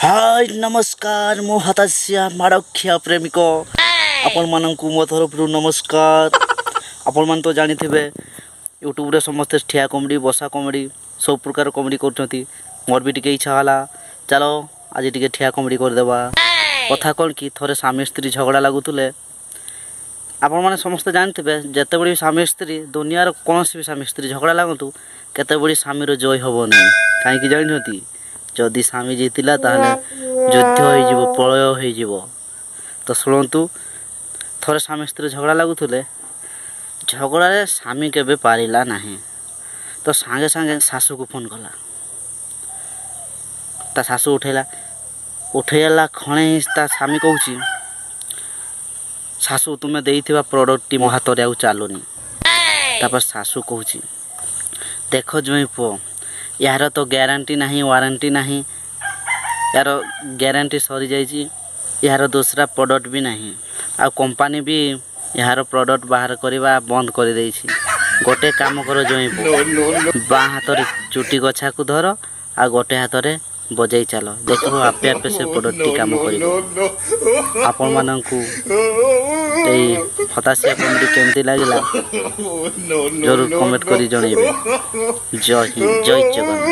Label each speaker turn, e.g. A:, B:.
A: हाय नमस्कार मो हताशिया माड़खिया प्रेमिक आपण मानकु मो तरफ नमस्कार। आपण मान तो जानी थे यूट्यूब रे समस्त ठिया कॉमेडी बसा कॉमेडी सब प्रकार कॉमेडी करछंती। मोर भी टिके इच्छा हला चलो आज टिके ठिया कॉमेडी कर देबा। कथा कोन की थोरे स्वामी स्त्री झगड़ा लागुतले आपण माने समस्त जानि थे जते बड़ी स्वामी स्त्री दुनिया रो कोनोसी भी स्वामी स्त्री झगड़ा लागंतु केते बड़ी स्वामी रो जय होबो नै काहे की जानिथि जदि स्वामी जीतिला ताहले युद्ध हो जीवो प्रलय हो जीवो। तो शुणु थोड़े स्वामी स्त्री झगड़ा लगुले झगड़ा रे स्वामी केबे पारिला नाही तो सांगे सांगे सासू को फोन कला ता सासू उठेला खणे ता स्वामी कहूची सासू तुमे देइथिबा प्रोडक्ट टी मो हाथ रे आउ चालुनी। तापर सासू कहूची देखो जई पो यार तो गारंटी नहीं वारंटी नहीं यार गारंटी सरी जाइए यार दूसरा प्रोडक्ट भी नहीं आ कंपनी भी यार प्रोडक्ट बाहर करवा बंद कर दे। गोटे काम कर जई बाँ हाथ रे चुटी गछा को धर आ गोटे हाथ रे बजाई चलो देखो आपे आपे से प्रोडक्ट टी काम कर। आपण मानकु एई हताशिया कॉमेडी केमती लागिला जरूर कमेंट करी जणैबे। जय हिंद जय जगन्नाथ।